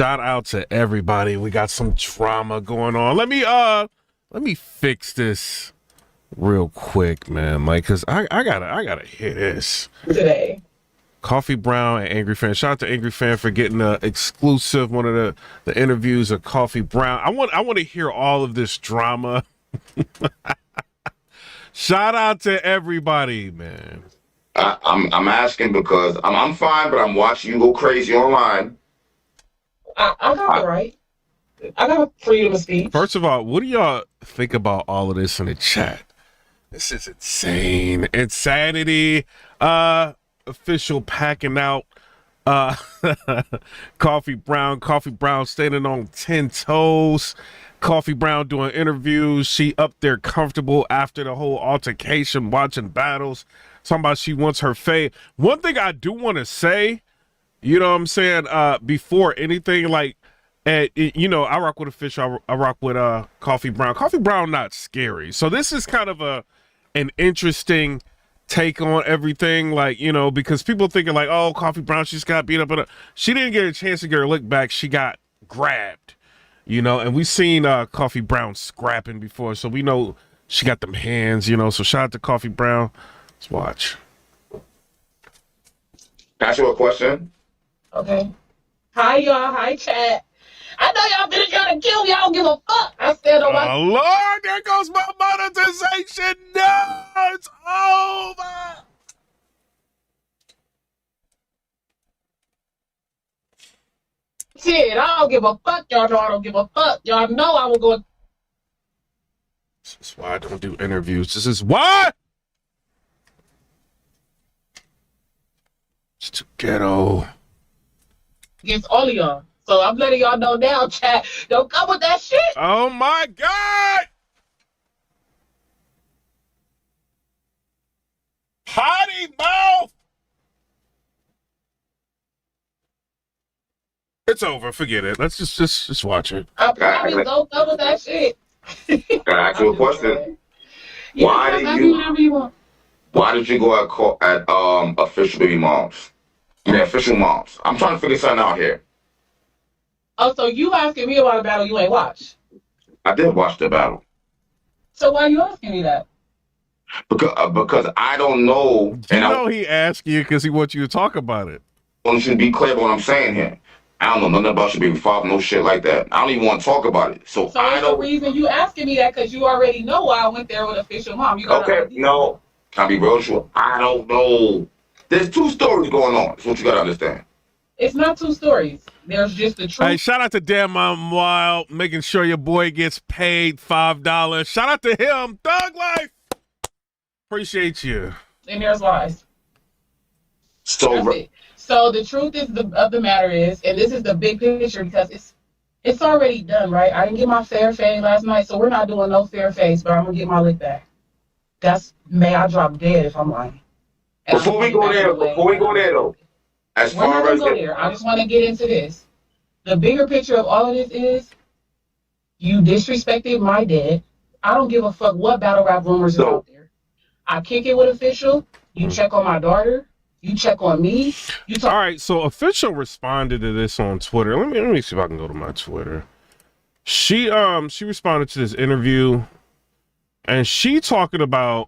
Shout out to everybody. We got some drama going on. Let me fix this real quick, man. Like, cause I gotta hear this today. Coffee Brown and Angry Fan. Shout out to Angry Fan for getting the exclusive one of the interviews of Coffee Brown. I want to hear all of this drama. Shout out to everybody, man. I'm asking because I'm fine, but I'm watching you go crazy online. I got it right. I got freedom of speech. First of all, what do y'all think about all of this in the chat? This is insane. Insanity. Official packing out. Coffee Brown standing on 10 toes. Coffee Brown doing interviews. She up there comfortable after the whole altercation, watching battles. Talking about she wants her fade. One thing I do want to say, you know what I'm saying, before anything, like, you know, I rock with Official, I rock with Coffee Brown. Coffee Brown not scary. So this is kind of an interesting take on everything, like, you know, because people thinking like, oh, Coffee Brown, she just got beat up, but she didn't get a chance to get her lick back. She got grabbed, you know, and we've seen Coffee Brown scrapping before, so we know she got them hands, you know. So shout out to Coffee Brown. Let's watch. Ask you a question. Okay. Hi y'all. Hi chat. I know y'all been trying to kill me. I don't give a fuck. I stand on my. Oh Lord, there goes my monetization. No, it's over. Shit, I don't give a fuck. Y'all know I don't give a fuck. Y'all know I will go. This is why I don't do interviews. This is why. It's too ghetto. Against all of y'all. So I'm letting y'all know now, chat. Don't come with that shit. Oh my God. Potty mouth. It's over. Forget it. Let's just watch it. I promise, don't come with that shit. Can I ask you a question? Yeah, Why did you go at official baby moms? I mean, official moms. I'm trying to figure something out here. Oh, so you asking me about a battle you ain't watched? I did watch the battle. So why are you asking me that? Because I don't know. You know he asked you because he wants you to talk about it. I want you to be clear about what I'm saying here. I don't know nothing about your baby father, no shit like that. I don't even want to talk about it. So I don't. The reason you asking me that because you already know why I went there with official mom. You got okay? No, can I be real sure? I don't know. There's two stories going on. That's what you got to understand. It's not two stories. There's just the truth. Hey, shout out to Dan Mom Wild, making sure your boy gets paid $5. Shout out to him, Thug Life. Appreciate you. And there's lies. So the truth of the matter is, and this is the big picture because it's already done, right? I didn't get my fair fade last night, so we're not doing no fair face, but I'm gonna get my lick back. May I drop dead if I'm lying. And before we go there though. As far as I just want to get into this. The bigger picture of all of this is you disrespected my dad. I don't give a fuck what battle rap rumors are out there. I kick it with official. You check on my daughter. You check on me. All right, so official responded to this on Twitter. Let me see if I can go to my Twitter. She responded to this interview, and she talking about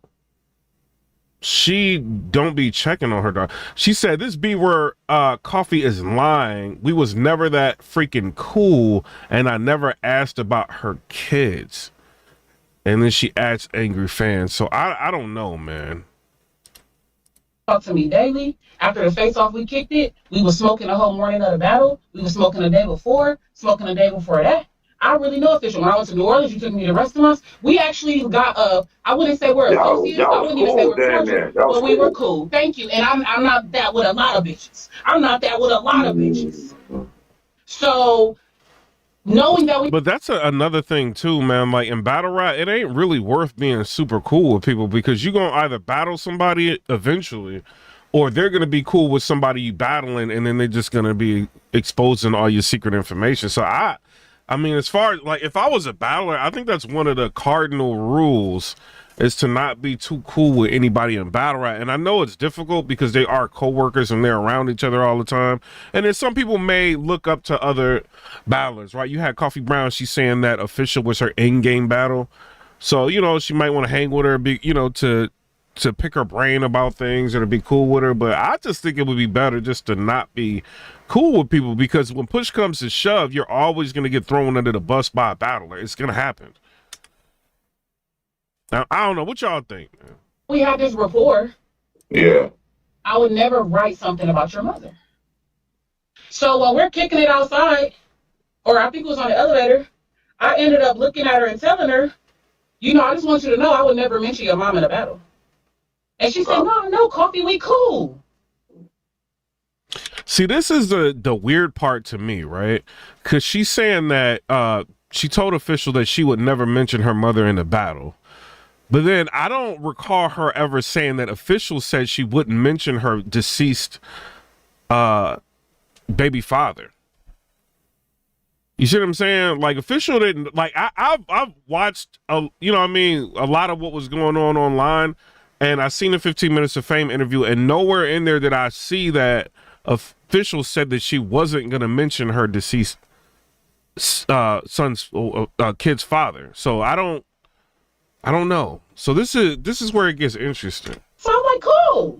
she don't be checking on her daughter. She said this be where Coffee is lying. We was never that freaking cool, and I never asked about her kids. And then she adds Angry Fan. So I don't know, man. Talk to me daily. After the face-off we kicked it, we was smoking the whole morning of the battle. We was smoking the day before, smoking the day before that. I really know official. When I went to New Orleans, you took me to restaurants. We actually got I wouldn't say we're associates. I wouldn't even say we're cordial, but we were cool. Thank you. And I'm not that with a lot of bitches. So knowing that But that's another thing too, man. Like in battle rap, it ain't really worth being super cool with people because you're gonna either battle somebody eventually, or they're gonna be cool with somebody you battling, and then they're just gonna be exposing all your secret information. So I mean, as far as like if I was a battler, I think that's one of the cardinal rules is to not be too cool with anybody in battle rap. And I know it's difficult because they are co-workers and they're around each other all the time. And then some people may look up to other battlers, right? You had Coffee Brown, she's saying that Official was her in-game battle. So, you know, she might want to hang with her, you know, to pick her brain about things or to be cool with her. But I just think it would be better just to not be cool with people, because when push comes to shove, you're always going to get thrown under the bus by a battler. It's going to happen. Now, I don't know. What y'all think? We had this rapport. Yeah. I would never write something about your mother. So while we're kicking it outside, or I think it was on the elevator, I ended up looking at her and telling her, you know, I just want you to know I would never mention your mom in a battle. And she said, no, Coffee, we cool. See, this is the weird part to me, right? Because she's saying that she told Official that she would never mention her mother in a battle. But then I don't recall her ever saying that Official said she wouldn't mention her deceased baby father. You see what I'm saying? Like, Official didn't, like, I've watched, you know what I mean, a lot of what was going on online, and I seen the 15 Minutes of Fame interview, and nowhere in there did I see that Official said that she wasn't going to mention her deceased kid's father. So I don't know. So this is where it gets interesting. So I'm like, cool.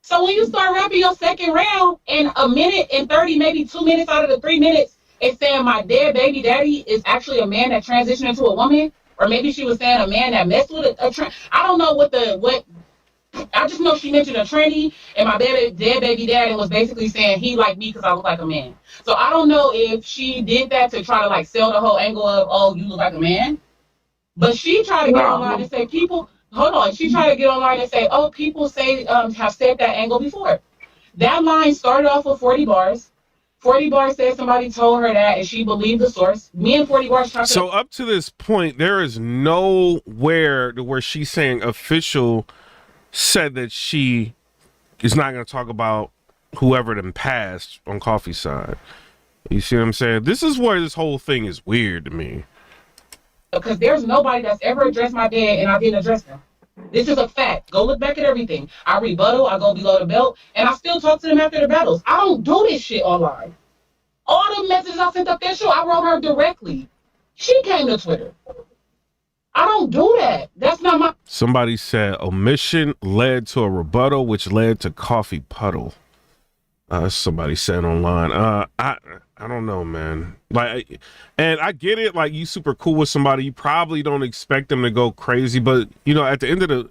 So when you start rapping your second round in a minute and 30, maybe 2 minutes out of the 3 minutes, it's saying my dead baby daddy is actually a man that transitioned into a woman, or maybe she was saying a man that messed with a I don't know what I just know she mentioned a tranny, and my dead baby daddy was basically saying he liked me because I look like a man. So I don't know if she did that to try to like sell the whole angle of, oh, you look like a man. But she tried to get online and say she tried to get online and say, oh, people say have said that angle before. That line started off with 40 bars. 40 bars said somebody told her that, and she believed the source. Me and 40 bars talked. So up to this point, there is nowhere where she's saying Official said that she is not going to talk about whoever them passed on Coffee's side. You see what I'm saying? This is where this whole thing is weird to me. Because there's nobody that's ever addressed my dad and I didn't address them. This is a fact. Go look back at everything. I rebuttal, I go below the belt, and I still talk to them after the battles. I don't do this shit online. All the messages I sent Official, I wrote her directly. She came to Twitter. I don't do that. That's not my... Somebody said omission led to a rebuttal, which led to coffee puddle. Somebody said online. I don't know, man. Like, and I get it. Like, you super cool with somebody, you probably don't expect them to go crazy, but you know, at the end of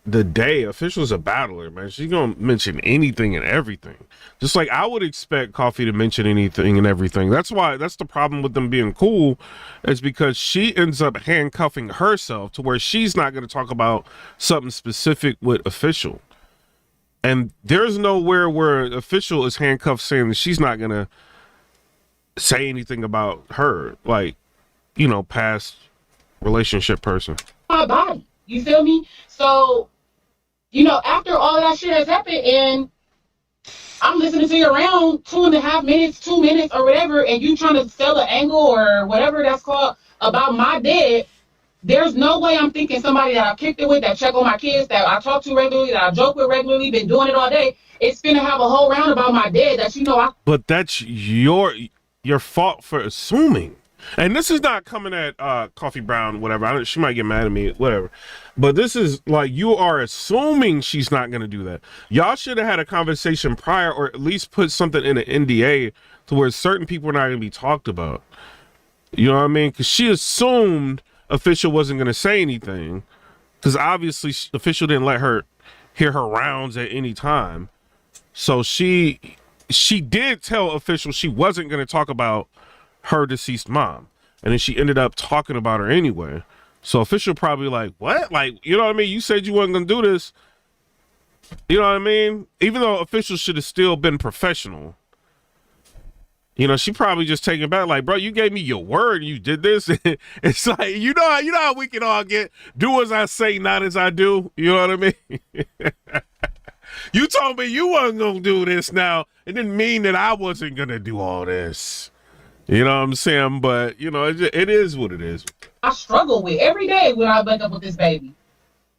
the day, Official's a battler, man. She's gonna mention anything and everything. Just like I would expect Coffee to mention anything and everything. That's the problem with them being cool, is because she ends up handcuffing herself to where she's not gonna talk about something specific with Official. And there's nowhere where Official is handcuffed saying that she's not gonna say anything about her, like, you know, past relationship person. My body. You feel me? So, you know, after all of that shit has happened and I'm listening to you around 2.5 minutes, 2 minutes or whatever, and you trying to sell an angle or whatever that's called about my dad, there's no way I'm thinking somebody that I kicked it with, that check on my kids, that I talk to regularly, that I joke with regularly, been doing it all day, it's finna have a whole round about my dad that, you know, But that's your fault for assuming. And this is not coming at Coffee Brown, whatever. She might get mad at me, whatever. But this is like, you are assuming she's not going to do that. Y'all should have had a conversation prior, or at least put something in an NDA to where certain people are not going to be talked about. You know what I mean? Because she assumed Official wasn't going to say anything, because obviously Official didn't let her hear her rounds at any time. So she did tell Official she wasn't going to talk about her deceased mom, and then she ended up talking about her anyway. So Official probably like, what? Like, you know what I mean? You said you wasn't gonna do this. You know what I mean? Even though Official should have still been professional. You know, she probably just taken back, like, bro, you gave me your word, you did this. It's like, you know how we can all get, do as I say, not as I do. You know what I mean? You told me you wasn't gonna do this now. It didn't mean that I wasn't gonna do all this. You know what I'm saying? But you know, it is what it is. I struggle with every day when I wake up with this baby.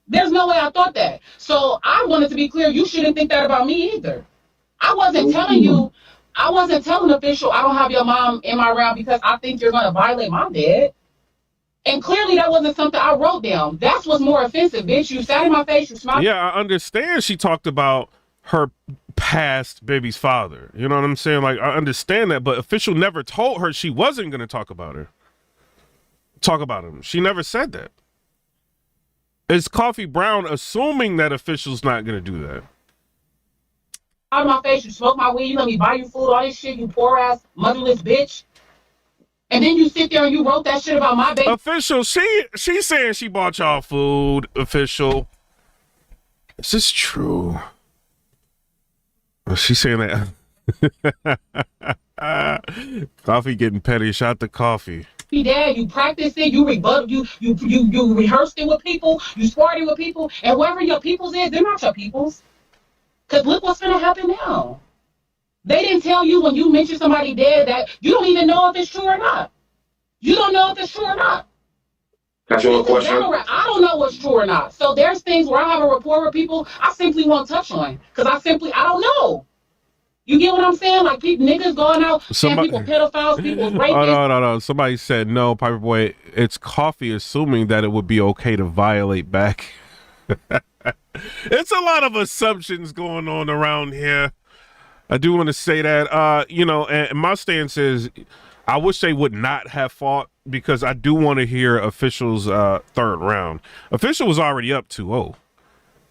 There's no way I thought that. So I wanted to be clear. You shouldn't think that about me either. I wasn't telling you. I wasn't telling official I don't have your mom in my round because I think you're going to violate my dad. And clearly that wasn't something I wrote down. That's what's more offensive, bitch. You sat in my face. You smiled. Yeah, I understand. She talked about her past baby's father. You know what I'm saying? Like, I understand that, but official never told her she wasn't going to talk about him. She never said that. Is Coffee Brown assuming that official's not going to do that? Out of my face, you smoke my weed, you let me buy you food, all this shit, you poor ass, motherless bitch. And then you sit there and you wrote that shit about my baby. Official, she's saying she bought y'all food, official. Is this true? She's saying that. Coffee getting petty. Shout to Coffee. Dad, you practiced it, you rehearsed it with people, you sparred it with people, and whoever your peoples is, they're not your peoples. Because look what's going to happen now. They didn't tell you when you mention somebody dead that you don't even know if it's true or not. You don't know if it's true or not. That's your question. I don't know what's true or not. So there's things where I have a rapport with people I simply won't touch on. Because I don't know. You get what I'm saying? Like people, niggas going out, saying people pedophiles, people rapists. Oh, no. Somebody said no, Piperboy. It's Coffee assuming that it would be okay to violate back. It's a lot of assumptions going on around here. I do want to say that, you know, and my stance is I wish they would not have fought because I do want to hear Official's third round. Official was already up 2-0.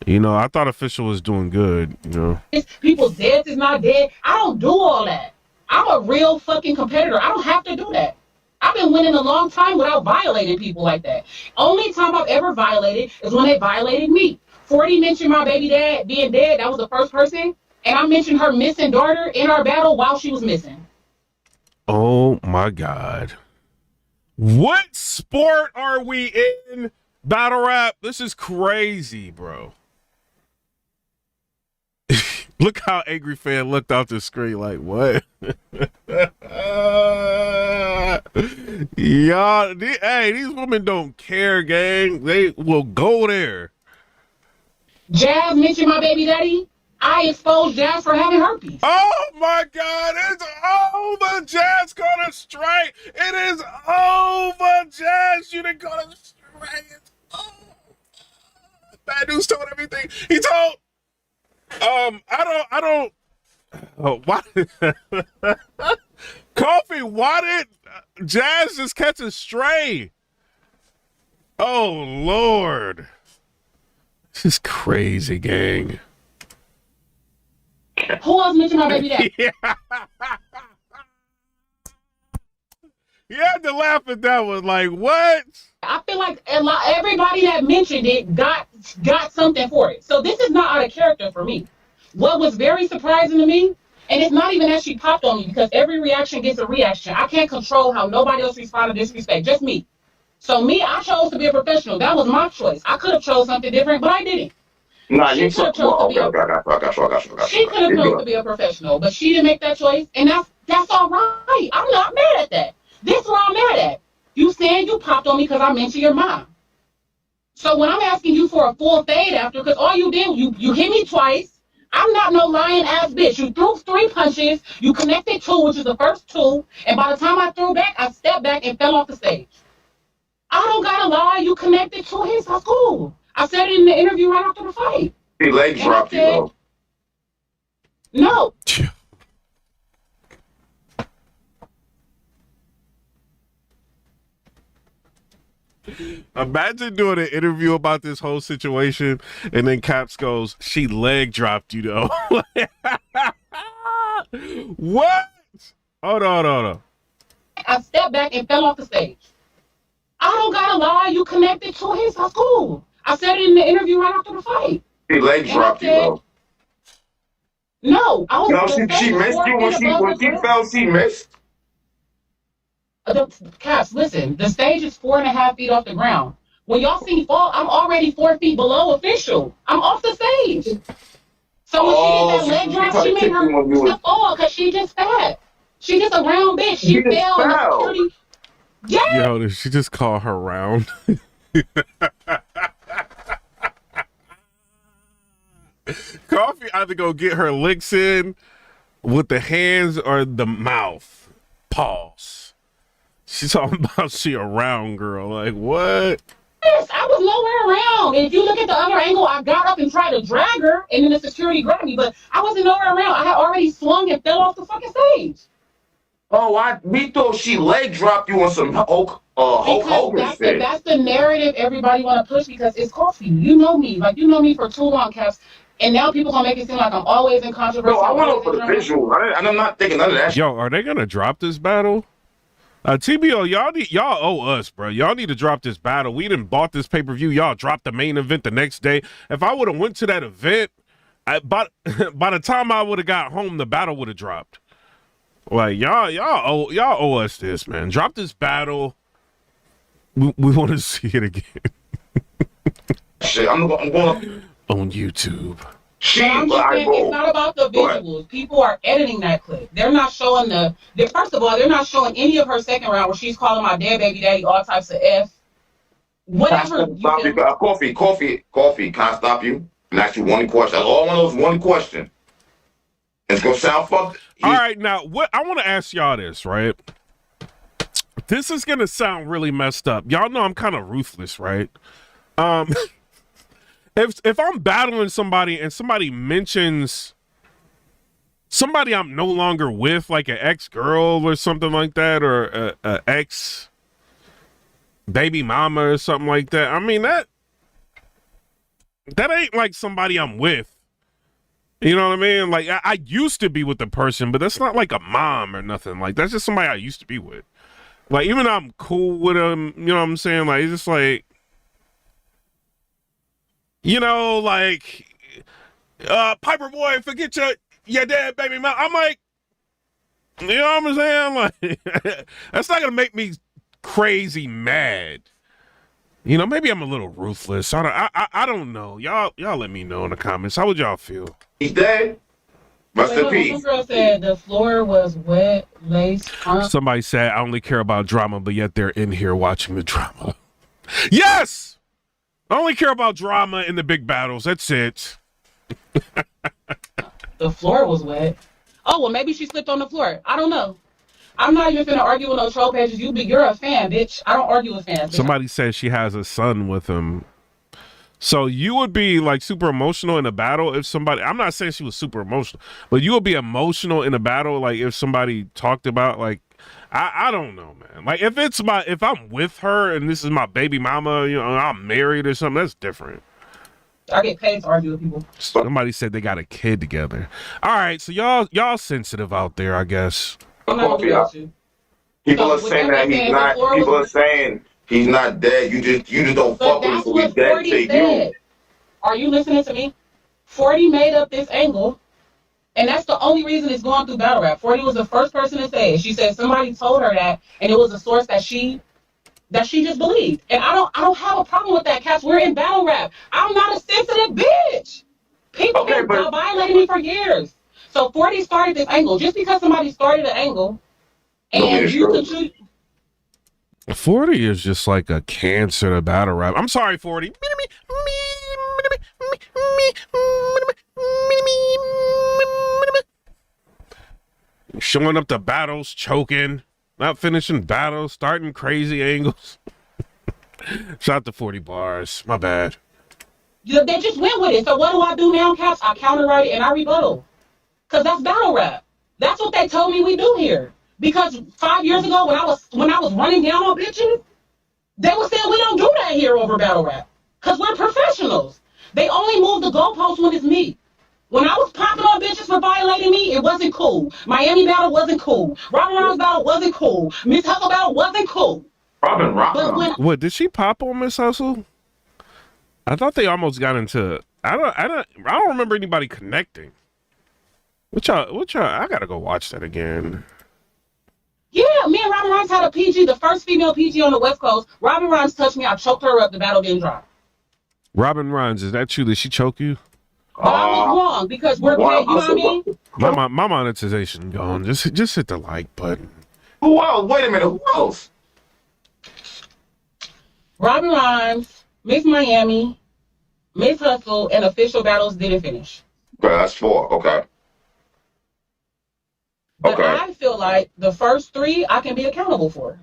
You know, I thought Official was doing good, you know. People's dead is not dead. I don't do all that. I'm a real fucking competitor. I don't have to do that. I've been winning a long time without violating people like that. Only time I've ever violated is when they violated me. 40 mentioned my baby dad being dead. That was the first person. And I mentioned her missing daughter in our battle while she was missing. Oh, my God. What sport are we in? Battle rap? This is crazy, bro. Look how Angry Fan looked off the screen like, what? Y'all, hey, these women don't care, gang. They will go there. Jazz mentioned my baby daddy. I exposed Jazz for having herpes. Oh my God, it's over. Jazz gonna strike. It is over, Jazz. You didn't go to strike. It's over. Bad News told everything. He told. I don't. Oh, why? Coffee, why did Jazz just catch a stray? Oh Lord, this is crazy, gang. Who else mentioned my baby daddy? Yeah. You had to laugh at that one. Like, what? I feel like everybody that mentioned it got something for it. So this is not out of character for me. What was very surprising to me, and it's not even that she popped on me because every reaction gets a reaction. I can't control how nobody else responds to disrespect, just me. So me, I chose to be a professional. That was my choice. I could have chose something different, but I didn't. Nah, you took. She could have chose to be a professional, but she didn't make that choice, and that's all right. I'm not mad at that. This is what I'm mad at. You saying you popped on me because I mentioned your mom. So when I'm asking you for a full fade after, because all you did, you hit me twice. I'm not no lying ass bitch. You threw 3 punches. You connected 2, which is the first 2. And by the time I threw back, I stepped back and fell off the stage. I don't gotta lie. You connected 2 hits. That's cool. I said it in the interview right after the fight. He leg dropped you though. No. Imagine doing an interview about this whole situation and then Caps goes, she leg dropped you though. What? Hold on. I stepped back and fell off the stage. I don't gotta lie. You connected 2 hits. That's cool. I said it in the interview right after the fight. He leg dropped you though. No, I was. No, she missed you when she fell. She missed. Caps, listen. The stage is 4.5 feet off the ground. When y'all see me fall, I'm already 4 feet below official. I'm off the stage. So when she did that leg drop, she made her step on because she just fat. She just a round bitch. She fell in the security. Yeah. Yo, did she just call her round? Coffee either go get her licks in with the hands or the mouth. Pause. She's talking about she a round girl. Like, what? Yes, I was nowhere around. And if you look at the other angle, I got up and tried to drag her, and then the security grabbed me, but I wasn't nowhere around. I had already swung and fell off the fucking stage. Oh, we thought she leg dropped you on some Hulk Hogan shit. That's the narrative everybody want to push because it's Coffee. You know me. Like, you know me for too long, Caps. And now people gonna make it seem like I'm always in controversy. No, I went over the visual. And I'm not thinking none of that. Yo, are they gonna drop this battle? TBO, y'all owe us, bro. Y'all need to drop this battle. We done bought this pay-per-view. Y'all dropped the main event the next day. If I would have went to that event, by the time I would have got home, the battle would have dropped. Like y'all owe us this, man. Drop this battle. We want to see it again. Shit, I'm going on YouTube. I'm just saying, it's not about the visuals. People are editing that clip. They're not showing first of all, they're not showing any of her second round where she's calling my dead baby daddy all types of F. Whatever. Coffee. Can I stop you and ask you one question? That's all one of those one question. It's gonna sound fucked. All right, now what I want to ask y'all this, right? This is gonna sound really messed up. Y'all know I'm kind of ruthless, right? If I'm battling somebody and somebody mentions somebody I'm no longer with, like an ex-girl or something like that, or a ex baby mama or something like that, I mean that ain't like somebody I'm with. You know what I mean? Like I used to be with the person, but that's not like a mom or nothing. Like that's just somebody I used to be with. Like even though I'm cool with them, you know what I'm saying? Like it's just like, you know, like PIPERBOY, forget your dad, baby mom. I'm like, you know what I'm saying? Like that's not gonna make me crazy mad. You know, maybe I'm a little ruthless. I don't know. Y'all let me know in the comments. How would y'all feel? He's dead. Rest in peace. Some girl said the floor was wet, lace. Somebody said I only care about drama, but yet they're in here watching the drama. Yes! I only care about drama in the big battles. That's it. The floor was wet. Oh, well, maybe she slipped on the floor. I don't know. I'm not even finna argue with no troll pages. You're a fan, bitch. I don't argue with fans. Bitch. Somebody says she has a son with him. So you would be like super emotional in a battle if somebody, I'm not saying she was super emotional, but you would be emotional in a battle like if somebody talked about like, I don't know, man. Like if I'm with her and this is my baby mama, you know, I'm married or something, that's different. I get paid to argue with people. Somebody said they got a kid together. All right, so y'all sensitive out there, I guess. People are saying that he's not. People are saying he's not dead. You just don't fuck with him. So he's dead to you. Are you listening to me? 40 made up this angle, and that's the only reason it's going through battle rap. 40 was the first person to say it. She said somebody told her that, and it was a source that she just believed. And I don't have a problem with that, Cass. We're in battle rap. I'm not a sensitive bitch. People have been violating me for years. So 40 started this angle. Just because somebody started an angle, and you could choose. 40 is just like a cancer to battle rap. I'm sorry, 40. Showing up to battles, choking, not finishing battles, starting crazy angles. Shout out to 40 bars. My bad. They just went with it. So what do I do now, Caps? I counter-write it and I rebuttal. Because that's battle rap. That's what they told me we do here. Because 5 years ago when I was running down on bitches, they were saying we don't do that here over battle rap. Because we're professionals. They only move the goalposts when it's me. When I was popping on bitches for violating me, it wasn't cool. Miami battle wasn't cool. Robin Rounds battle wasn't cool. Miss Hustle battle wasn't cool. What, did she pop on Miss Hustle? I thought they almost got into I don't remember anybody connecting. Which I gotta go watch that again. Yeah, me and Robin Rhymes had a PG, the first female PG on the West Coast. Robin Rhymes touched me, I choked her up, the battle didn't drop. Robin Rhymes, is that true? Did she choke you? But I was wrong because we're paid. You know what I mean? My monetization gone. Just hit the like button. Who else? Wait a minute. Who else? Robin Rhymes, Miss Miami, Miss Hustle, and Official Battles didn't finish. Okay, that's 4. Okay. But I feel like the first 3 I can be accountable for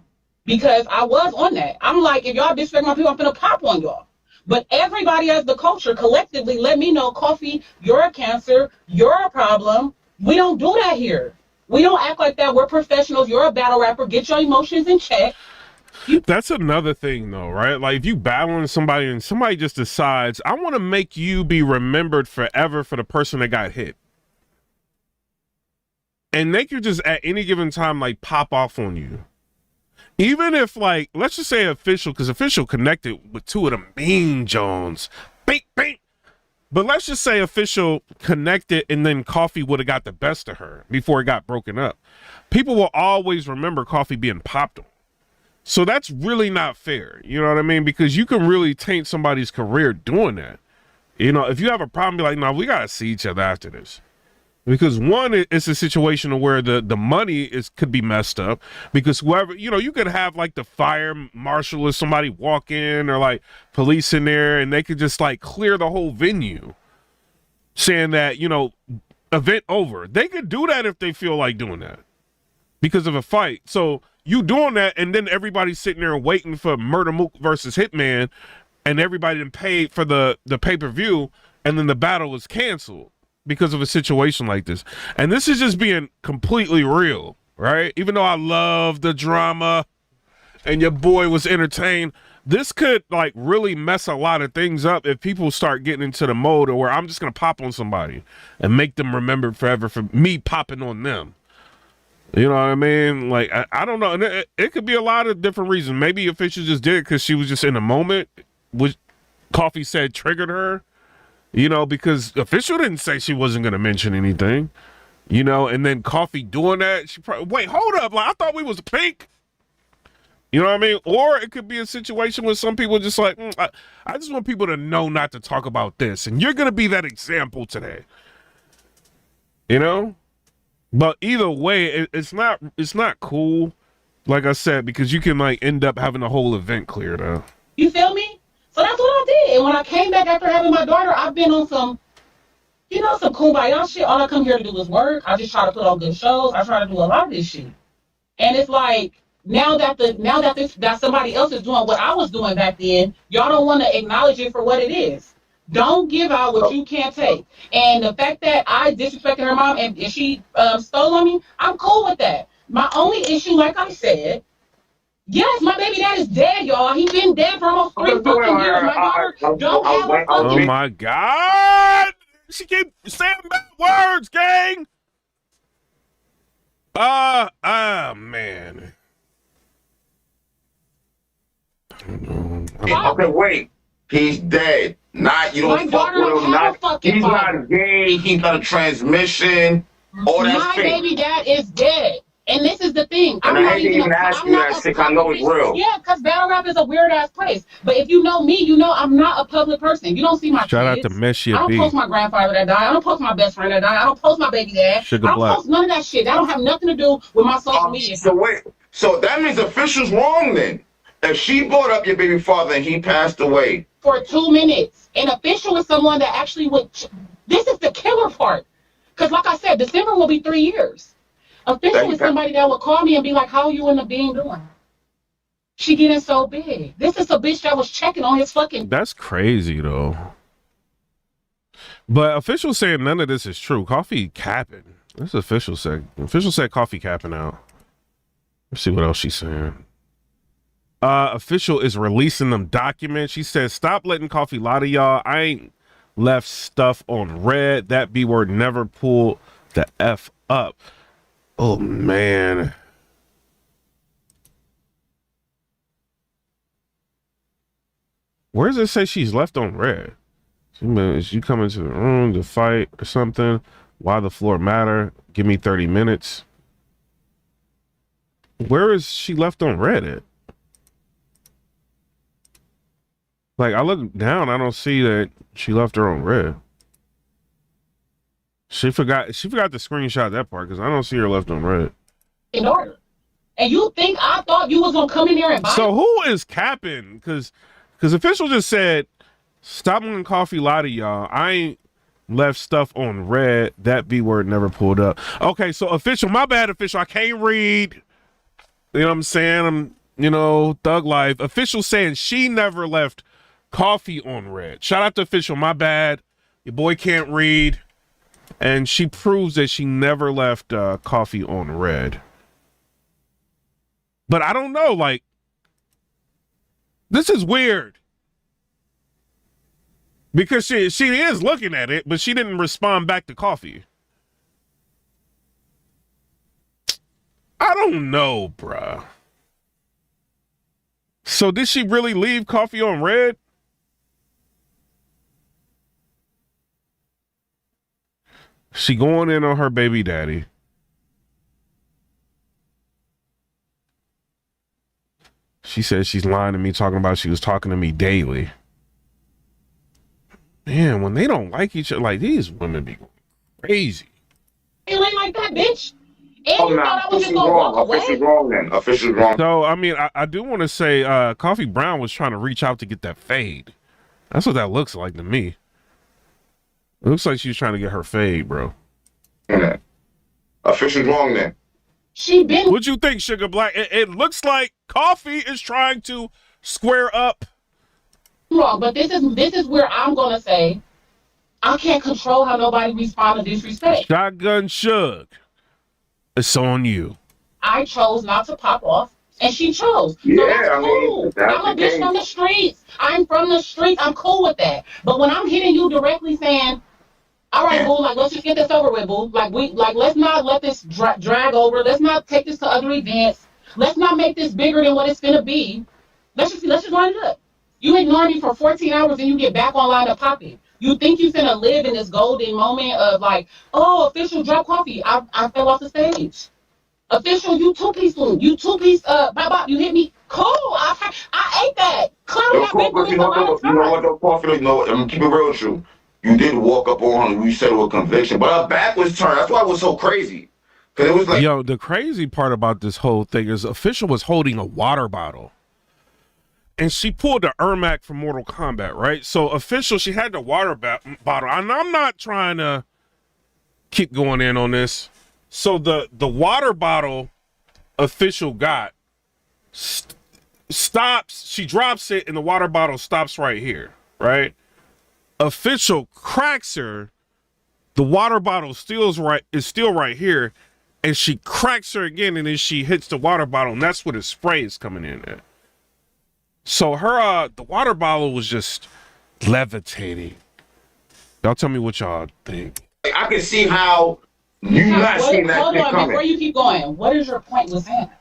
because I was on that. I'm like, if y'all disrespect my people, I'm gonna pop on y'all. But everybody as the culture collectively let me know, Coffee, you're a cancer, you're a problem. We don't do that here. We don't act like that. We're professionals. You're a battle rapper. Get your emotions in check. That's another thing, though, right? Like, if you battling somebody and somebody just decides, I want to make you be remembered forever for the person that got hit. And they could just at any given time, like, pop off on you. Even if, like, let's just say Official, because Official connected with 2 of the mean Jones. Bink, bink. But let's just say Official connected and then Coffee would have got the best of her before it got broken up. People will always remember Coffee being popped on. So that's really not fair. You know what I mean? Because you can really taint somebody's career doing that. You know, if you have a problem, be like, no, we got to see each other after this. Because one, it's a situation where the money could be messed up because whoever, you know, you could have like the fire marshal or somebody walk in or like police in there and they could just like clear the whole venue saying that, you know, event over. They could do that if they feel like doing that because of a fight. So you doing that and then everybody's sitting there waiting for Murder Mook versus Hitman and everybody done paid for the pay-per-view and then the battle was canceled because of a situation like this. And this is just being completely real, right? Even though I love the drama and your boy was entertained, this could like really mess a lot of things up if people start getting into the mode where I'm just going to pop on somebody and make them remembered forever for me popping on them. You know what I mean? Like, I don't know. And it could be a lot of different reasons. Maybe Official just did it because she was just in the moment, which Coffee said triggered her. You know, because Official didn't say she wasn't going to mention anything, you know, and then Coffee doing that. She probably, wait, hold up. Like, I thought we was pink. You know what I mean? Or it could be a situation where some people just like, I just want people to know not to talk about this. And you're going to be that example today. You know? But either way, it's not cool, like I said, because you can like end up having the whole event cleared up. You feel me? So that's what I did. And when I came back after having my daughter, I've been on some, you know, some kumbaya shit. All I come here to do is work. I just try to put on good shows. I try to do a lot of this shit. And it's like, now that somebody else is doing what I was doing back then, y'all don't want to acknowledge it for what it is. Don't give out what you can't take. And the fact that I disrespected her mom and she stole on me, I'm cool with that. My only issue, like I said, yes, my baby dad is dead, y'all. He's been dead for almost 3 fucking years. My daughter don't have a fucking... Oh, my God. She keep saying bad words, gang. Man. Okay, wait. He's dead. Not, you don't fuck with him. He's not gay. He's not a transmission. All that my baby dad is dead. And this is the thing. And I hate to even ask you that shit. I know it's real. Yeah, because battle rap is a weird ass place. But if you know me, you know I'm not a public person. You don't see my Shout kids. out to Messia I don't post my grandfather that died. I don't post my best friend that died. I don't post my baby dad. I don't post none of that shit. That don't have nothing to do with my social media. So wait. So that means Official's wrong then. If she brought up your baby father and he passed away for 2 minutes, and Official is someone that actually would. This is the killer part. Because like I said, December will be 3 years. Official is somebody that would call me and be like, how you and the being doing? She getting so big. This is a bitch that was checking on his fucking... That's crazy, though. But Official saying none of this is true. Coffee capping. That's what Official said. Official said Coffee capping out. Let's see what else she's saying. Official is releasing them documents. She says, stop letting Coffee lie to y'all. I ain't left stuff on red. That B word never pulled the F up. Oh, man. Where does it say she's left on red? Is you come into the room to fight or something? Why the floor matter? Give me 30 minutes. Where is she left on red at? Like, I look down, I don't see that she left her on red. She forgot to screenshot that part because I don't see her left on red. In order. And you think I thought you was gonna come in there and buy So who is capping? Because official just said, stop when coffee lie to y'all. I ain't left stuff on red. That B word never pulled up. Okay, so official, my bad, official. I can't read. You know what I'm saying? I'm, thug life. Official saying she never left coffee on red. Shout out to official, my bad. Your boy can't read. And she proves that she never left coffee on red. But I don't know, like, this is weird. Because she is looking at it, but she didn't respond back to coffee. I don't know, bruh. So did she really leave coffee on red? She going in on her baby daddy. She says she's lying to me, talking about she was talking to me daily. Man, when they don't like each other, like, these women be crazy. It ain't like that, bitch. And you thought I was just gonna walk away? Official wrong then. Official wrong. So, I mean, I do want to say Coffee Brown was trying to reach out to get that fade. That's what that looks like to me. It looks like she's trying to get her fade, bro. Yeah. Official wrong then. She been. What you think, Sugar Black? It looks like Coffee is trying to square up. Wrong, but this is where I'm gonna say I can't control how nobody responds to disrespect. Shotgun Shug, it's on you. I chose not to pop off, and she chose. So that's cool. I'm a bitch from the streets. I'm from the streets. I'm cool with that. But when I'm hitting you directly saying, all right, boo, like, let's just get this over with, boo. Like, let's not let this drag over. Let's not take this to other events. Let's not make this bigger than what it's gonna be. Let's just line it up. You ignore me for 14 hours and you get back online to popping. You think you finna live in this golden moment of like, oh, official drop coffee. I fell off the stage. Official, you two-piece food. You two-piece, bop, you hit me. Cool, I ate that. Clearly, I've been doing this a lot of times. You know what, though, Coffee, I'm gonna keep it real with you. You did walk up on her, you said it with conviction, but her back was turned. That's why it was so crazy. Cause it was like, yo, the crazy part about this whole thing is official was holding a water bottle. And she pulled the Ermac from Mortal Kombat, right? So official, she had the water bottle. And I'm not trying to keep going in on this. So the water bottle official got stops. She drops it and the water bottle stops right here, right? Official cracks her. The water bottle is still right here. And she cracks her again and then she hits the water bottle and that's where the spray is coming in at. So her, the water bottle was just levitating. Y'all tell me what y'all think. I can see how you not seeing that shit coming. Before you keep going, what is your point with that?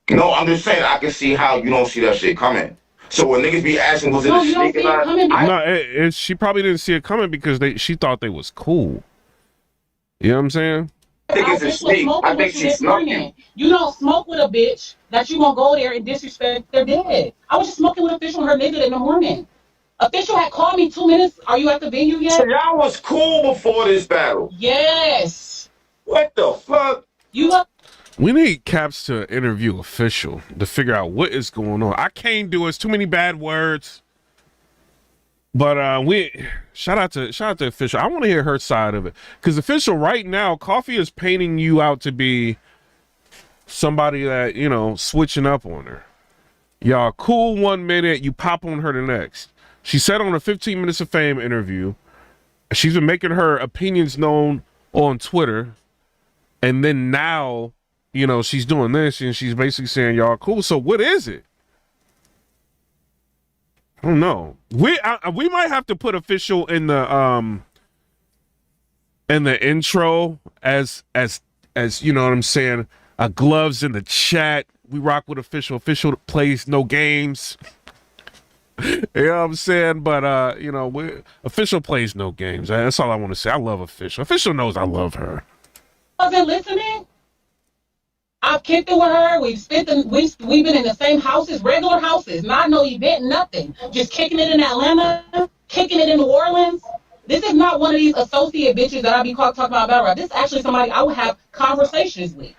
No, I'm just saying I can see how you don't see that shit coming. So when niggas be asking, was it a sneak? No, she probably didn't see it coming because she thought they was cool. You know what I'm saying? I think it's a sneak. I think she's smoking. You don't smoke with a bitch that you gonna go there and disrespect their dead. I was just smoking with official her nigga in the morning. Official had called me 2 minutes. Are you at the venue yet? So y'all was cool before this battle. Yes. What the fuck? We need Caps to interview official to figure out what is going on. I can't do it. It's too many bad words. But shout out to official. I want to hear her side of it because official right now, Coffee is painting you out to be somebody that switching up on her. Y'all cool 1 minute, you pop on her the next. She said on a 15 Minutes of Fame interview, she's been making her opinions known on Twitter, and then now she's doing this and she's basically saying y'all cool. So what is it? I don't know. We might have to put official in the intro as you know what I'm saying. Gloves in the chat. We rock with official. Official plays no games. You know what I'm saying? But official plays no games. That's all I want to say. I love official. Official knows I love her. Wasn't listening. I've kicked it with her. We've been in the same houses, regular houses, not no event, nothing. Just kicking it in Atlanta, kicking it in New Orleans. This is not one of these associate bitches that I be talking about battle rap. This is actually somebody I would have conversations with.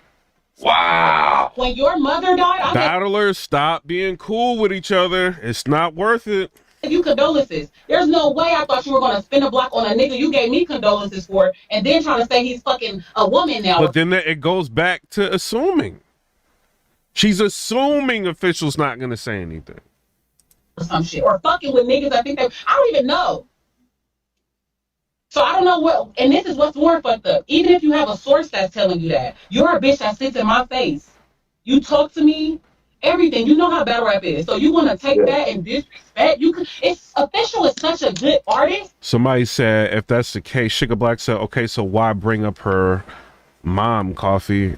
Wow. When your mother died, battlers, stop being cool with each other. It's not worth it. You condolences. There's no way I thought you were gonna spin a block on a nigga you gave me condolences for, and then trying to say he's fucking a woman now. But then it goes back to assuming. She's assuming Official's not gonna say anything. Or some shit. Or fucking with niggas. I don't even know. So I don't know what, and this is what's more fucked up. Even if you have a source that's telling you that, you're a bitch that sits in my face. You talk to me, everything. You know how battle rap is. So you want to take that and disrespect? It's Official is such a good artist. Somebody said, if that's the case, Sugar Black said, okay, so why bring up her mom, Coffee?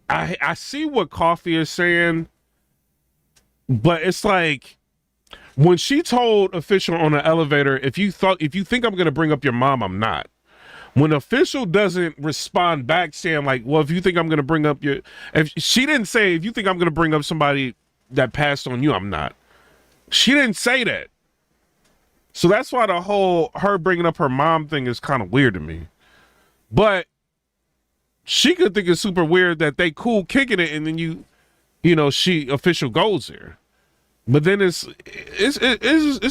I see what Coffee is saying, but it's like when she told Official on the elevator, if you think I'm gonna bring up your mom, I'm not. When Official doesn't respond back saying like, well, if you think I'm gonna bring up if she didn't say, if you think I'm gonna bring up somebody that passed on you, I'm not. She didn't say that. So that's why the whole her bringing up her mom thing is kind of weird to me. But she could think it's super weird that they cool kicking it and then she Official goes there. But then it's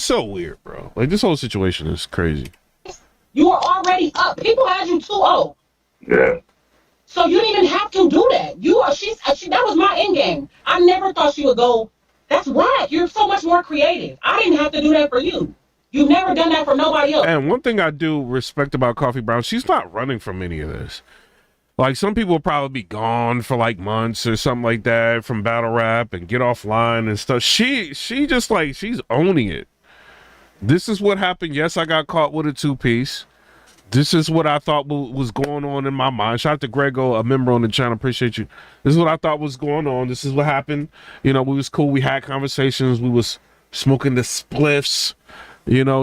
so weird, bro. Like this whole situation is crazy. You are already up. People had you 2-0. Yeah. So you didn't even have to do that. That was my end game. I never thought she would go. That's whack. You're so much more creative. I didn't have to do that for you. You've never done that for nobody else. And one thing I do respect about Coffee Brown, she's not running from any of this. Like some people will probably be gone for like months or something like that from battle rap and get offline and stuff. She just like, she's owning it. This is what happened. Yes, I got caught with a 2-piece. This is what I thought was going on in my mind. Shout out to Grego, a member on the channel. Appreciate you. This is what I thought was going on. This is what happened. We was cool. We had conversations. We was smoking the spliffs.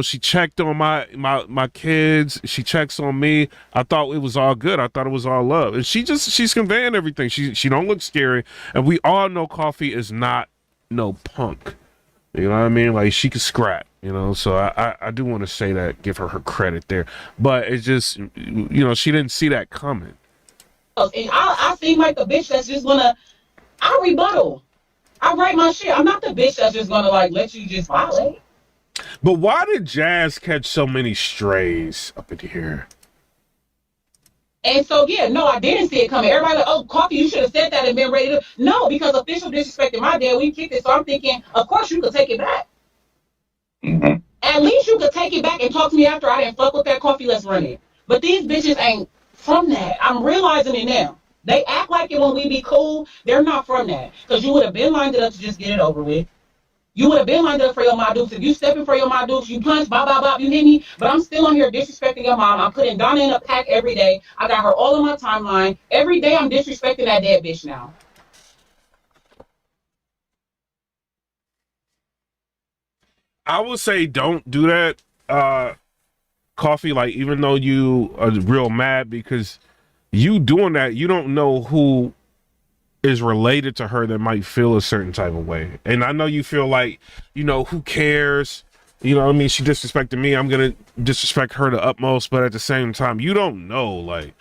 She checked on my kids. She checks on me. I thought it was all good. I thought it was all love. And she's conveying everything. She don't look scary. And we all know Coffee is not no punk. You know what I mean? Like she could scrap, so I do want to say that, give her credit there. But it's just, she didn't see that coming. And I seem like the bitch that's just I rebuttal. I write my shit. I'm not the bitch that's just gonna like let you just violate. But why did Jazz catch so many strays up in here? And so, I didn't see it coming. Everybody like, oh, Coffee, you should have said that and been ready to. No, because Official disrespected my dad. We kicked it. So I'm thinking, of course, you could take it back. Mm-hmm. At least you could take it back and talk to me after I didn't fuck with that Coffee. Let's run it. But these bitches ain't from that. I'm realizing it now. They act like it when we be cool. They're not from that. Because you would have been lined it up to just get it over with. You would have been lined up for your my dukes. If you stepping for your my dukes, you punch, bop, bop, bop, you hit me. But I'm still on here disrespecting your mom. I'm putting Donna in a pack every day. I got her all on my timeline. Every day I'm disrespecting that dead bitch now. I would say don't do that, Coffee. Like, even though you are real mad, because you doing that, you don't know who is related to her that might feel a certain type of way. And I know you feel like, who cares? She disrespected me. I'm going to disrespect her to utmost. But at the same time, you don't know, like,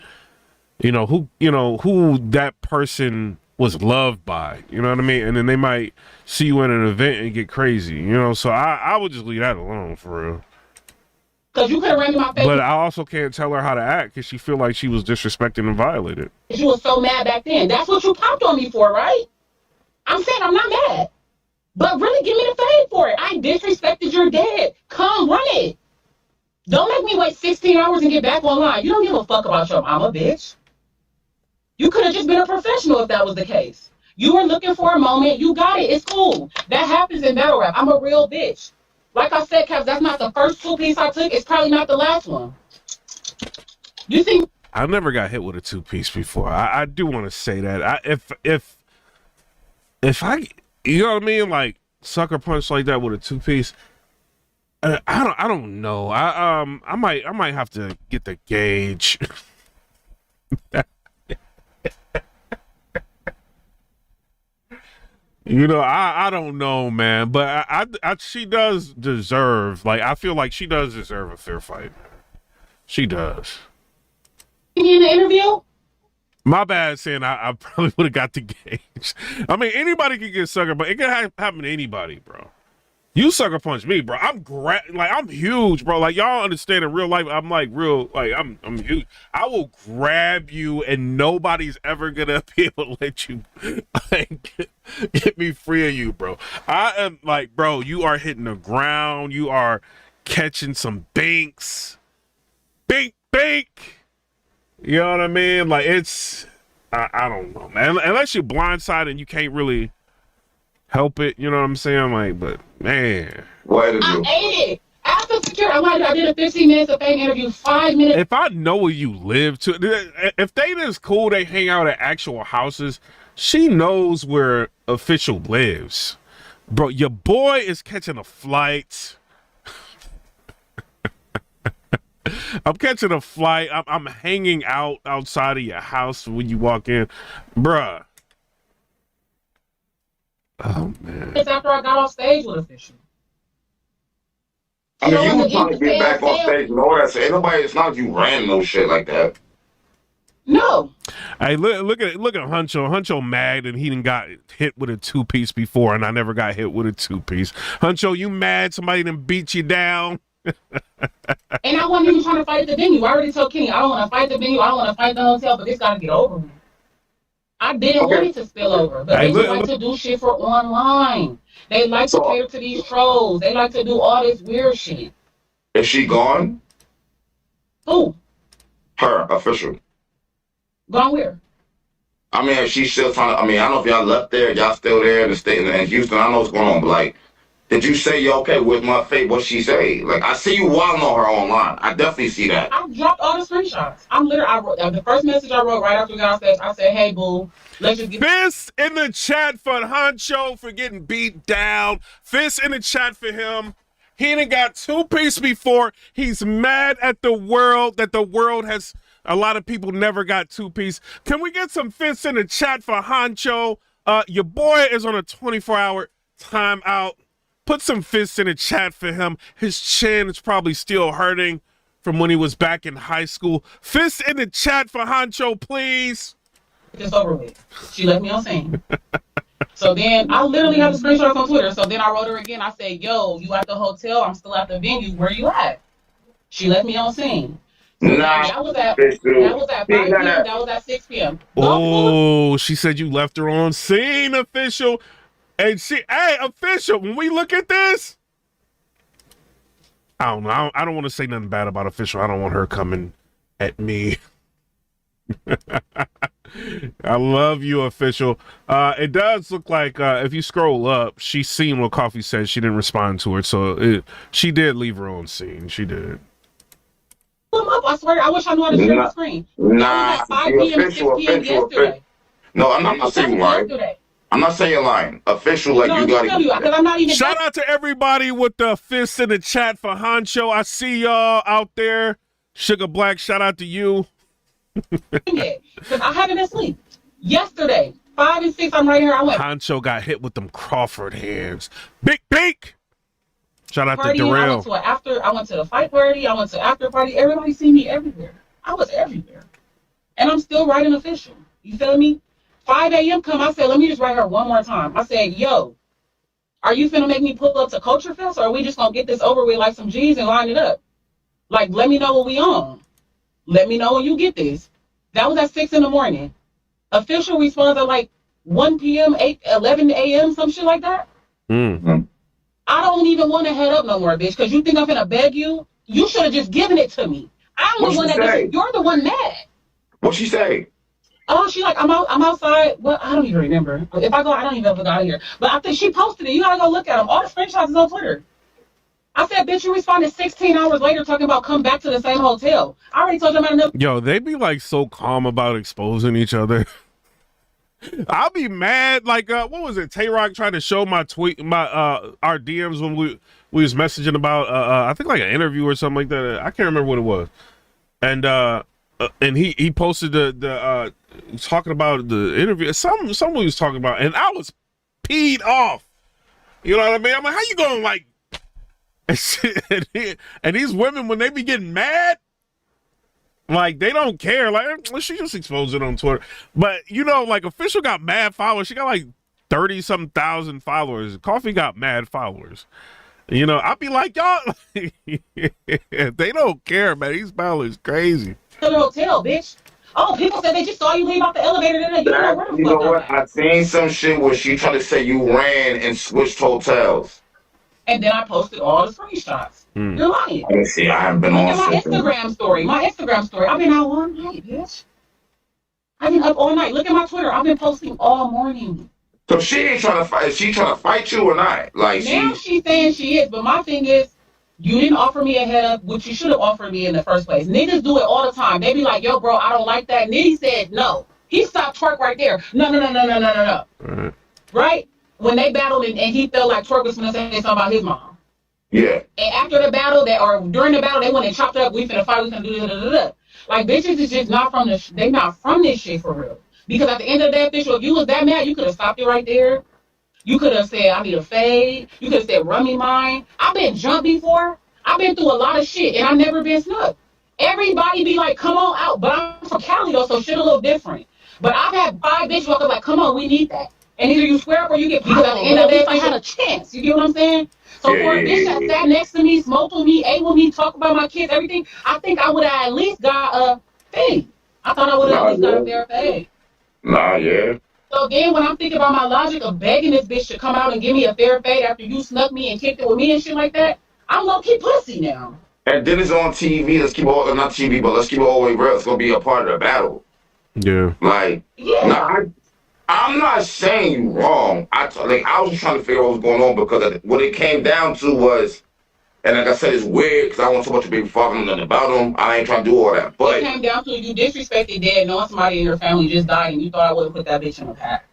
who that person was loved by, you know what I mean? And then they might see you in an event and get crazy, So I would just leave that alone for real. Because you could have ran in my face. But I also can't tell her how to act because she feel like she was disrespected and violated. You was so mad back then. That's what you popped on me for, right? I'm saying I'm not mad. But really give me the fade for it. I disrespected your dad. Come run it. Don't make me wait 16 hours and get back online. You don't give a fuck about your mama, bitch. You could have just been a professional if that was the case. You were looking for a moment. You got it. It's cool. That happens in battle rap. I'm a real bitch. Like I said, Cavs, that's not the first 2-piece I took. It's probably not the last one. You think? I never got hit with a 2-piece before. I do want to say that. If I, you know what I mean, like sucker punch like that with a 2-piece, I don't know. I might have to get the gauge. You know, I don't know, man, but she does deserve, like, I feel like she does deserve a fair fight. She does. In the interview? My bad saying I probably would have got the gauge. I mean, anybody can get sucker, but it can happen to anybody, bro. You sucker punch me, bro. I'm huge, bro. Like, y'all understand in real life, I'm like real, like I'm huge. I will grab you and nobody's ever gonna be able to let you like get me free of you, bro. I am like, bro, you are hitting the ground, you are catching some banks. Bink. You know what I mean? Like, it's I don't know, man. Unless you're blindsided and you can't really help it, you know what I'm saying? Like, but man, what did I ate it. After security, I did a 15 minutes of fame interview, 5 minutes. If I know where you live, if they this cool, they hang out at actual houses. She knows where Official lives, bro. Your boy is catching a flight. I'm catching a flight. I'm hanging out outside of your house when you walk in, bruh. Oh man! It's after I got off stage with Official. I mean, you were trying to get back on stage and all that. So anybody, it's not like you ran no shit like that. No. Hey, look at Huncho. Huncho mad and he done got hit with a 2-piece before, and I never got hit with a 2-piece. Huncho, you mad? Somebody done beat you down? And I wasn't even trying to fight the venue. I already told Kenny I don't want to fight the venue. I don't want to fight the hotel, but it's got to get over with. I didn't want it to spill over, but they just like to do shit for online. They like to cater to these trolls. They like to do all this weird shit. Is she gone? Who? Her, Official. Gone where? I mean, she's still trying to, I mean, I don't know if y'all left there, y'all still there in the state in Houston. I don't know what's going on, but like, did you say, yo, okay, with my fate, what she say? Like, I see you wilding on her online. I definitely see that. I dropped all the screenshots. I wrote the first message I wrote right after we got on stage. I said, hey, boo, let's just get... Fist in the chat for Huncho for getting beat down. Fist in the chat for him. He done got 2-piece before. He's mad at the world that the world has... A lot of people never got 2-piece. Can we get some fists in the chat for Huncho? Your boy is on a 24-hour timeout. Put some fists in the chat for him. His chin is probably still hurting from when he was back in high school. Fists in the chat for Huncho, please. It's over with. She left me on scene. So then I literally have the screenshots on Twitter. So then I wrote her again. I said, yo, you at the hotel? I'm still at the venue. Where you at? She left me on scene. So that was at 5 p.m. That was at 6 p.m. Oh, she said you left her on scene, Official. And hey, Official, when we look at this, I don't know. I don't want to say nothing bad about Official. I don't want her coming at me. I love you, Official. It does look like if you scroll up, she's seen what Coffee said. She didn't respond to it, so she did leave her own scene. She did. Up, I swear, I wish I knew how to share the screen. Nah, 5 p.m. to 6 p.m. yesterday. No, I'm not saying you're lying. I'm not saying you're lying. Official, like you got to. Shout out to everybody with the fists in the chat for Huncho. I see y'all out there. Sugar Black, shout out to you. Because I haven't been asleep. Yesterday, 5 and 6, I'm right here. I went. Huncho got hit with them Crawford hands. Big peak. Shout out to Darrell. I went to the fight party. I went to after party. Everybody see me everywhere. I was everywhere. And I'm still writing Official. You feel me? 5 a.m. come, I said, let me just write her one more time. I said, yo, are you finna make me pull up to Culture Fest, or are we just gonna get this over with like some G's and line it up? Like, let me know what we on. Let me know when you get this. That was at 6 in the morning. Official responds at like 1 p.m., 11 a.m., some shit like that. Mm-hmm. I don't even want to head up no more, bitch, because you think I'm finna beg you? You should have just given it to me. I'm the one that you're the one mad. What'd she say? Oh, she like, I'm outside. Well, I don't even remember. If I go, I don't even know if I got out of here. But I think she posted it. You gotta go look at them. All the screenshots is on Twitter. I said, bitch, you responded 16 hours later talking about come back to the same hotel. I already told you about enough. Yo, they be like so calm about exposing each other. I'll be mad. Like, what was it? Tay-Rock tried to show my tweet, our DMs when we was messaging about, I think like an interview or something like that. I can't remember what it was. And he posted the talking about the interview. Someone was talking about, and I was peed off. You know what I mean? I'm like, how you going like? And these women, when they be getting mad, like they don't care. Like she just exposed it on Twitter. But you know, like Official got mad followers. She got like 30-some thousand followers. Coffee got mad followers. You know, I'd be like, y'all, they don't care, man. These followers crazy. To the hotel, bitch. Oh, people said they just saw you leave out the elevator today. You don't know where the You know fuck what? I'm at. I seen some shit where she tried to say you ran and switched hotels. And then I posted all the screenshots. You're lying. Let me see. I haven't been Look on at my shit. Instagram story. My Instagram story. I've been out all night, bitch. I've been up all night. Look at my Twitter. I've been posting all morning. So she ain't trying to fight. Is she trying to fight you or not? Like Now she's saying she is, but my thing is, you didn't offer me a head up, which you should have offered me in the first place. Niggas do it all the time. They be like, yo, bro, I don't like that. Nitty said no. He stopped Twerk right there. No. Right? When they battled and he felt like Twerk was going to say something about his mom. Yeah. And after the battle, during the battle, they went and chopped up. We finna fight. We finna do da. Like bitches is just not from this. They not from this shit for real. Because at the end of the day, Official, if you was that mad, you could have stopped it right there. You could have said, I need a fade. You could have said, run me mine. I've been jumped before. I've been through a lot of shit, and I've never been snuck. Everybody be like, come on out. But I'm from Cali, though, so shit a little different. But I've had 5 bitches walk up like, come on, we need that. And either you square up or you get, because at the end of the day, I had a chance. You get what I'm saying? So for a bitch that sat next to me, smoked with me, ate with me, talked about my kids, everything, I think I would have at least got a fade. I thought I would have at least got a fair fade. Yeah. So then when I'm thinking about my logic of begging this bitch to come out and give me a fair fade after you snuck me and kicked it with me and shit like that, I'm low-key pussy now. And then it's on TV. Let's keep it all, not TV, but let's keep it all the way real. It's going to be a part of the battle. Yeah. Like, yeah. I'm not saying you wrong. I was just trying to figure out what was going on because what it came down to was, and like I said, it's weird because I want so much to be fucking nothing about them. I ain't trying to do all that. But it came down to you disrespected dead, knowing somebody in your family just died, and you thought I would have put that bitch in a pack.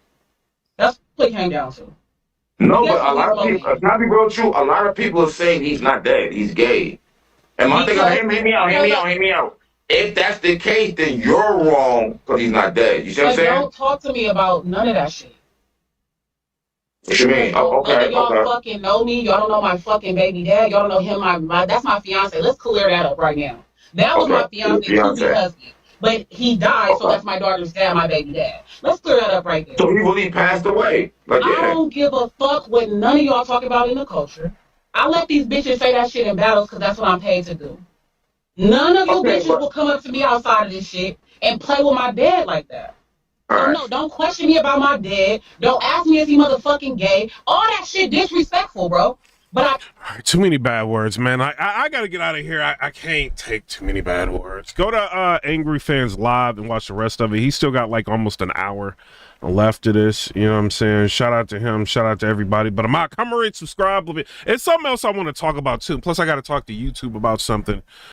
That's what it came down to. No, but a lot of people, not be real true, a lot of people are saying he's not dead. He's gay. And my thing, hear me out. If that's the case, then you're wrong because he's not dead. You see what I'm saying? Don't talk to me about none of that shit. What you mean? Okay. Y'all fucking know me. Y'all don't know my fucking baby dad. Y'all don't know him. That's my fiance. Let's clear that up right now. That was my fiance, husband. But he died, so that's my daughter's dad, my baby dad. Let's clear that up right there. So he really passed away. Like, I don't give a fuck what none of y'all talk about in the culture. I let these bitches say that shit in battles because that's what I'm paid to do. None of you bitches will come up to me outside of this shit and play with my dad like that. So no, don't question me about my dad. Don't ask me if he motherfucking gay. All that shit disrespectful, bro. But all right, too many bad words, man. I gotta get out of here. I can't take too many bad words. Go to Angry Fans Live and watch the rest of it. He's still got like almost an hour left of this. You know what I'm saying? Shout out to him. Shout out to everybody. But I'm out. Come rate, subscribe. It's something else I want to talk about too. Plus, I got to talk to YouTube about something.